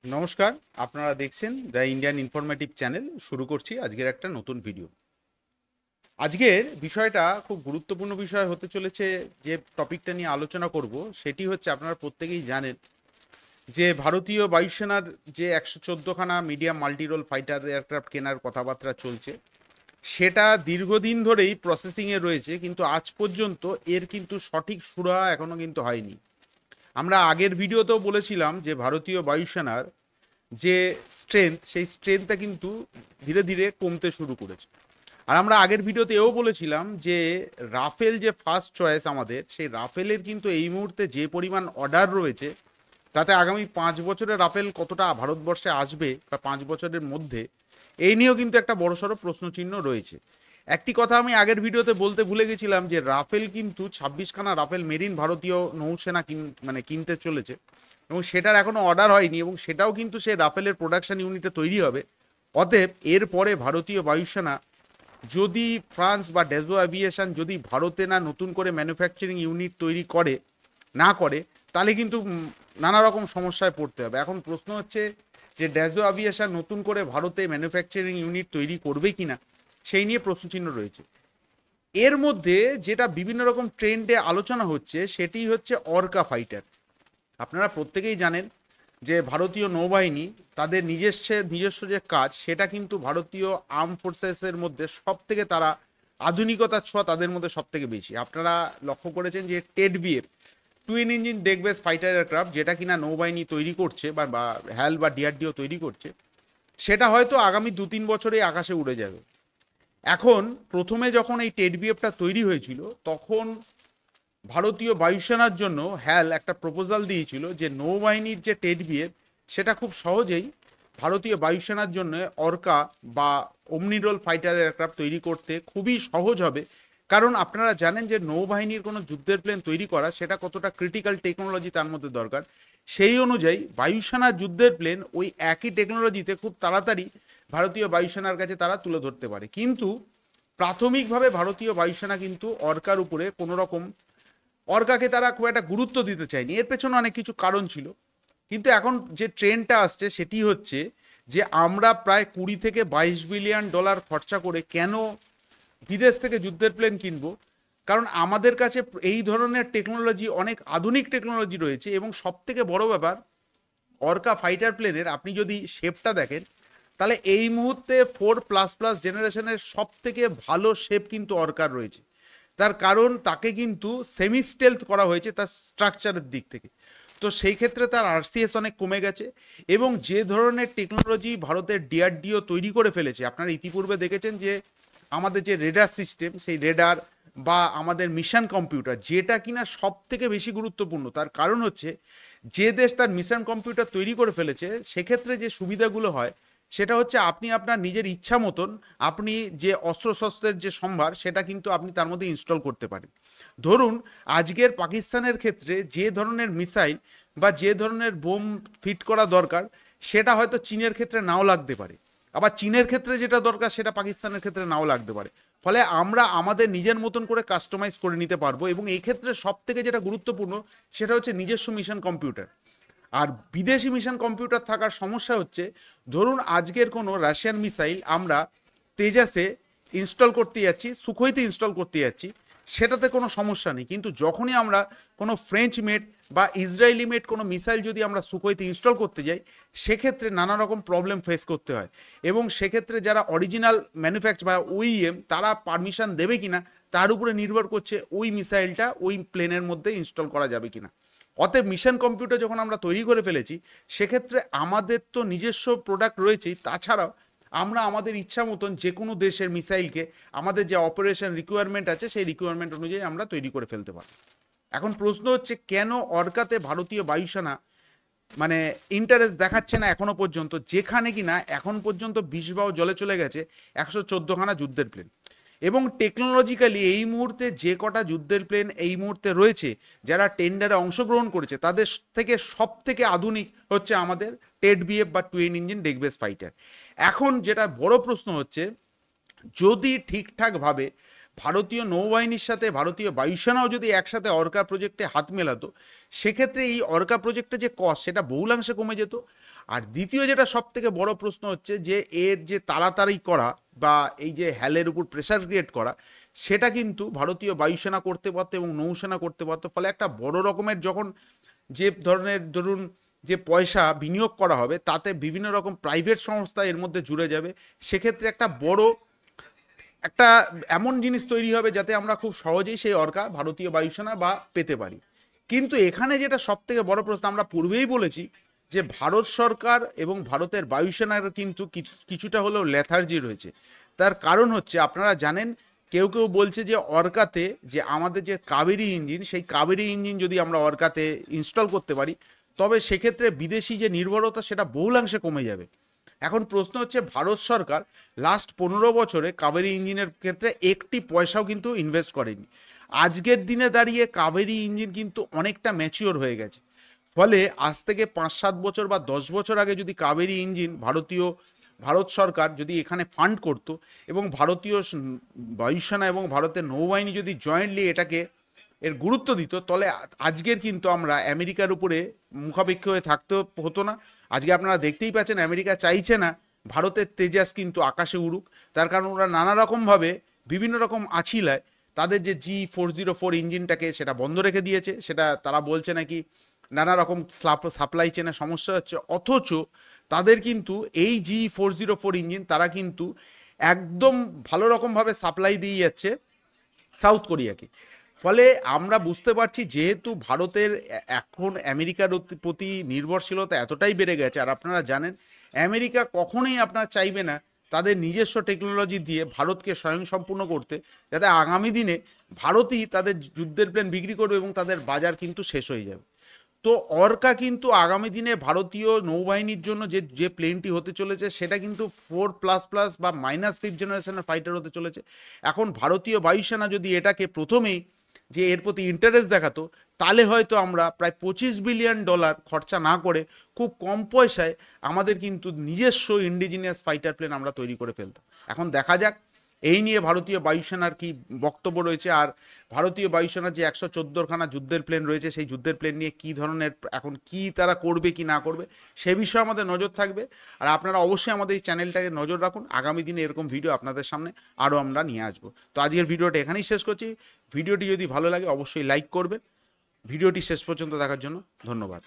নমস্কার, আপনারা দেখছেন দ্য ইন্ডিয়ান ইনফরমেটিভ চ্যানেল। শুরু করছি আজকের একটা নতুন ভিডিও। আজকের বিষয়টা খুব গুরুত্বপূর্ণ বিষয় হতে চলেছে। যে টপিকটা নিয়ে আলোচনা করব সেটি হচ্ছে, আপনারা প্রত্যেকেই জানেন যে ভারতীয় বায়ুসেনার যে 114খানা মিডিয়াম মাল্টিরোল ফাইটার এয়ারক্রাফট কেনার কথাবার্তা চলছে, সেটা দীর্ঘদিন ধরেই প্রসেসিংয়ে রয়েছে, কিন্তু আজ পর্যন্ত এর কিন্তু সঠিক সুরাহা এখনো কিন্তু হয়নি। আমরা আগের ভিডিওতেও বলেছিলাম যে ভারতীয় বায়ুসেনার যে সেই স্ট্রেংথটা কিন্তু ধীরে ধীরে কমতে শুরু করেছে। আর আমরা আগের ভিডিওতে এও বলেছিলাম যে রাফেল যে ফার্স্ট চয়েস আমাদের, সেই রাফেলের কিন্তু এই মুহূর্তে যে পরিমাণ অর্ডার রয়েছে, তাতে আগামী 5 বছরে রাফেল কতটা ভারতবর্ষে আসবে বা 5 বছরের মধ্যে, এই নিয়েও কিন্তু একটা বড়সড় প্রশ্নচিহ্ন রয়েছে। একটি কথা আমি আগের ভিডিওতে বলতে ভুলে গেছিলাম, যে রাফেল কিন্তু 26খানা রাফেল মেরিন ভারতীয় নৌসেনা কিনতে চলেছে, এবং সেটার এখনো অর্ডার হয়নি, এবং সেটাও কিন্তু সে রাফেলের প্রোডাকশন ইউনিটে তৈরি হবে। অতএব এরপরে ভারতীয় বায়ুসেনা যদি ফ্রান্স বা ডেজো অ্যাভিয়েশন যদি ভারতে না নতুন করে ম্যানুফ্যাকচারিং ইউনিট তৈরি করে, তাহলে কিন্তু নানা রকম সমস্যায় পড়তে হবে। এখন প্রশ্ন হচ্ছে যে ডেজো অ্যাভিয়েশন নতুন করে ভারতে ম্যানুফ্যাকচারিং ইউনিট তৈরি করবে কিনা, সেই নিয়ে প্রশ্নচিহ্ন রয়েছে। এর মধ্যে যেটা বিভিন্ন রকম ট্রেন্ডে আলোচনা হচ্ছে, সেটি হচ্ছে অর্কা ফাইটার। আপনারা প্রত্যেকেই জানেন যে ভারতীয় নৌবাহিনী তাদের নিজস্ব যে কাজ, সেটা কিন্তু ভারতীয় আর্ম ফোর্সেসের মধ্যে সব থেকে তারা আধুনিকতার ছোঁয়া তাদের মধ্যে সব থেকে বেশি। আপনারা লক্ষ্য করেছেন যে TEDBF twin engine deck base fighter aircraft, যেটা কিনা নৌবাহিনী তৈরি করছে বা হ্যাল বা ডিআরডিও তৈরি করছে, সেটা হয়তো আগামী 2-3 বছরেই আকাশে উড়ে যাবে। এখন প্রথমে যখন এই টেডবিএফটা তৈরি হয়েছিল, তখন ভারতীয় বায়ুসেনার জন্য হ্যাল একটা প্রপোজাল দিয়েছিল যে নৌবাহিনীর যে টেডবিএফ, সেটা খুব সহজেই ভারতীয় বায়ুসেনার জন্য অর্কা বা ওমনিরোল ফাইটার এয়ারক্রাফট তৈরি করতে খুবই সহজ হবে। কারণ আপনারা জানেন যে নৌবাহিনীর কোনো যুদ্ধের প্লেন তৈরি করা, সেটা কতটা ক্রিটিক্যাল টেকনোলজি তার মধ্যে দরকার। সেই অনুযায়ী বায়ুসেনার যুদ্ধের প্লেন ওই একই টেকনোলজিতে খুব তাড়াতাড়ি ভারতীয় বায়ুসেনার কাছে তারা তুলে ধরতে পারে। কিন্তু প্রাথমিকভাবে ভারতীয় বায়ুসেনা কিন্তু অর্কার উপরে কোনো রকম অর্কাকে তারা খুব একটা গুরুত্ব দিতে চায়নি। এর পেছনে অনেক কিছু কারণ ছিল। কিন্তু এখন যে ট্রেন্ডটা আসছে, সেটি হচ্ছে যে আমরা প্রায় 20 থেকে 22 বিলিয়ন ডলার খরচা করে কেন বিদেশ থেকে যুদ্ধের প্লেন কিনবো? কারণ আমাদের কাছে এই ধরনের টেকনোলজি, অনেক আধুনিক টেকনোলজি রয়েছে। এবং সব থেকে বড় ব্যাপার, অর্কা ফাইটার প্লেনের আপনি যদি শেপটা দেখেন, তাহলে এই মুহূর্তে 4++ জেনারেশনের সব থেকে ভালো শেপ কিন্তু অর্কার রয়েছে। তার কারণ তাকে কিন্তু সেমি স্টেলথ করা হয়েছে তার স্ট্রাকচারের দিক থেকে। তো সেই ক্ষেত্রে তার আরসিএস অনেক কমে গেছে। এবং যে ধরনের টেকনোলজি ভারতের ডিআরডিও তৈরি করে ফেলেছে, আপনারা ইতিপূর্বে দেখেছেন যে আমাদের যে রেডার সিস্টেম, সেই রেডার বা আমাদের মিশন কম্পিউটার, যেটা কিনা সব থেকে বেশি গুরুত্বপূর্ণ। তার কারণ হচ্ছে, যে দেশ তার মিশন কম্পিউটার তৈরি করে ফেলেছে, সেক্ষেত্রে যে সুবিধাগুলো হয়, সেটা হচ্ছে আপনি আপনার নিজের ইচ্ছা মতন আপনি যে অস্ত্রশস্ত্রের যে সম্ভার, সেটা কিন্তু আপনি তার মধ্যে ইনস্টল করতে পারেন। ধরুন আজকের পাকিস্তানের ক্ষেত্রে যে ধরনের মিসাইল বা যে ধরনের বোম ফিট করা দরকার, সেটা হয়তো চীনের ক্ষেত্রে নাও লাগতে পারে। আবার চীনের ক্ষেত্রে যেটা দরকার, সেটা পাকিস্তানের ক্ষেত্রে নাও লাগতে পারে। ফলে আমরা আমাদের নিজের মতন করে কাস্টমাইজ করে নিতে পারবো। এবং এই ক্ষেত্রে সব থেকে যেটা গুরুত্বপূর্ণ, সেটা হচ্ছে নিজস্ব মিশন কম্পিউটার। আর বিদেশি মিশন কম্পিউটার থাকার সমস্যা হচ্ছে, ধরুন আজকের কোনো রাশিয়ান মিসাইল আমরা তেজাসে ইনস্টল করতে যাচ্ছি, সুখোইতে ইনস্টল করতে যাচ্ছি, সেটাতে কোনো সমস্যা নেই। কিন্তু যখনই আমরা কোনো ফ্রেঞ্চ মেড বা ইসরায়েলি মেড কোনো মিসাইল যদি আমরা সুখোইতে ইনস্টল করতে যাই, সেক্ষেত্রে নানা রকম প্রবলেম ফেস করতে হয়। এবং সেক্ষেত্রে যারা অরিজিনাল ম্যানুফ্যাকচার বা ওইএম, তারা পারমিশন দেবে কিনা, তার উপরে নির্ভর করছে ওই মিসাইলটা ওই প্লেনের মধ্যে ইনস্টল করা যাবে কিনা। অতএব মিশন কম্পিউটার যখন আমরা তৈরি করে ফেলেছি, সেক্ষেত্রে আমাদের তো নিজস্ব প্রোডাক্ট রয়েছেই, তাছাড়াও আমরা আমাদের ইচ্ছা মতন যে কোনো দেশের মিসাইলকে আমাদের যে অপারেশন রিকোয়ারমেন্ট আছে, সেই রিকোয়ারমেন্ট অনুযায়ী আমরা তৈরি করে ফেলতে পারি। এখন প্রশ্ন হচ্ছে, কেন অর্কাতে ভারতীয় বায়ুসেনা ইন্টারেস্ট দেখাচ্ছে না এখনো পর্যন্ত, যেখানে কিনা এখন পর্যন্ত 20 জলে চলে গেছে 114খানা যুদ্ধের প্লেন। এবং টেকনোলজিক্যালি এই মুহূর্তে যে কটা যুদ্ধের প্লেন এই মুহূর্তে রয়েছে, যারা টেন্ডারে অংশগ্রহণ করেছে, তাদের থেকে সব থেকে আধুনিক হচ্ছে আমাদের টেডবিএফ বা twin engine deck base fighter. এখন যেটা বড় প্রশ্ন হচ্ছে, যদি ঠিকঠাকভাবে ভারতীয় নৌবাহিনীর সাথে ভারতীয় বায়ুসেনাও যদি একসাথে অর্কা প্রজেক্টে হাত মেলাতো, সেক্ষেত্রে এই অর্কা প্রজেক্টের যে কস্ট সেটা বহুলাংশে কমে যেত। আর দ্বিতীয় যেটা সব থেকে বড় প্রশ্ন হচ্ছে যে এর যে তাড়াতাড়ি করা বা এই যে হ্যালের উপর প্রেশার ক্রিয়েট করা, সেটা কিন্তু ভারতীয় বায়ুসেনা করতে পারতো এবং নৌসেনা করতে পারতো। ফলে একটা বড় রকমের যখন যে ধরনের ধরুন যে পয়সা বিনিয়োগ করা হবে, তাতে বিভিন্ন রকম প্রাইভেট সংস্থা এর মধ্যে জুড়ে যাবে। সেক্ষেত্রে একটা বড় একটা এমন জিনিস তৈরি হবে যাতে আমরা খুব সহজেই সেই অর্কা ভারতীয় বায়ুসেনা বা পেতে পারি। কিন্তু এখানে যেটা সব থেকে বড় প্রশ্ন, আমরা পূর্বেই বলেছি যে ভারত সরকার এবং ভারতের বায়ুসেনার কিন্তু কিছুটা হলেও লেথার্জি রয়েছে। তার কারণ হচ্ছে, আপনারা জানেন, কেউ কেউ বলছে যে অর্কাতে যে আমাদের যে কাবেরী ইঞ্জিন, সেই কাবেরী ইঞ্জিন যদি আমরা অর্কাতে ইনস্টল করতে পারি, তবে সেক্ষেত্রে বিদেশি যে নির্ভরতা সেটা বহুলাংশে কমে যাবে। এখন প্রশ্ন হচ্ছে, ভারত সরকার লাস্ট 15 বছরে কাবেরী ইঞ্জিনের ক্ষেত্রে একটি পয়সাও কিন্তু ইনভেস্ট করেনি। আজকের দিনে দাঁড়িয়ে কাবেরী ইঞ্জিন কিন্তু অনেকটা ম্যাচিওর হয়ে গেছে। ফলে আজ থেকে 5-7 বছর বা 10 বছর আগে যদি কাবেরী ইঞ্জিন ভারত সরকার যদি এখানে ফান্ড করত এবং ভারতীয় বায়ুসেনা এবং ভারতের নৌবাহিনী যদি জয়েন্টলি এটাকে এর গুরুত্ব দিত, তাহলে আজকের কিন্তু আমরা আমেরিকার উপরে মুখাপেক্ষী হয়ে থাকতে হতো না। আজকে আপনারা দেখতেই পাচ্ছেন, আমেরিকা চাইছে না ভারতের তেজাস কিন্তু আকাশে উড়ুক। তার কারণ ওরা নানা রকমভাবে বিভিন্ন রকম আছিলায় তাদের যে G404 ইঞ্জিনটাকে সেটা বন্ধ রেখে দিয়েছে। সেটা তারা বলছে নাকি নানা রকম সাপ্লাই চেনে সমস্যা হচ্ছে। অথচ তাদের কিন্তু এই G404 ইঞ্জিন তারা কিন্তু একদম ভালো রকমভাবে সাপ্লাই দিয়ে যাচ্ছে সাউথ কোরিয়াকে। ফলে আমরা বুঝতে পারছি, যেহেতু ভারতের এখন আমেরিকার প্রতি নির্ভরশীলতা এতটাই বেড়ে গেছে। আর আপনারা জানেন, আমেরিকা কখনোই আপনার চাইবে না তাদের নিজস্ব টেকনোলজি দিয়ে ভারতকে স্বয়ংসম্পূর্ণ করতে, যাতে আগামী দিনে ভারতই তাদের যুদ্ধের প্লেন বিক্রি করবে এবং তাদের বাজার কিন্তু শেষ হয়ে যাবে। তো অর্কা কিন্তু আগামী দিনে ভারতীয় নৌবাহিনীর জন্য যে প্লেনটি হতে চলেছে, সেটা কিন্তু 4++ বা -5th জেনারেশনের ফাইটার হতে চলেছে। এখন ভারতীয় বায়ুসেনা যদি এটাকে প্রথমেই যে এর প্রতি ইন্টারেস্ট দেখাতো, তাহলে হয়তো আমরা প্রায় $25 বিলিয়ন খরচা না করে খুব কম পয়সায় আমাদের কিন্তু নিজস্ব ইন্ডিজিনিয়াস ফাইটার প্লেন আমরা তৈরি করে ফেলতাম। এখন দেখা যাক এই নিয়ে ভারতীয় বায়ুসেনার কি বক্তব্য রয়েছে, আর ভারতীয় বায়ুসেনার যে 114খানা যুদ্ধের প্লেন রয়েছে, সেই যুদ্ধের প্লেন নিয়ে কী ধরনের এখন কি তারা করবে কি না করবে, সে বিষয়ে আমাদের নজর থাকবে। আর আপনারা অবশ্যই আমাদের এই চ্যানেলটাকে নজর রাখুন, আগামী দিনে এরকম ভিডিও আপনাদের সামনে আরও আমরা নিয়ে আসবো। তো আজকের ভিডিওটা এখানেই শেষ করছি। ভিডিওটি যদি ভালো লাগে অবশ্যই লাইক করবেন। ভিডিওটি শেষ পর্যন্ত দেখার জন্য ধন্যবাদ।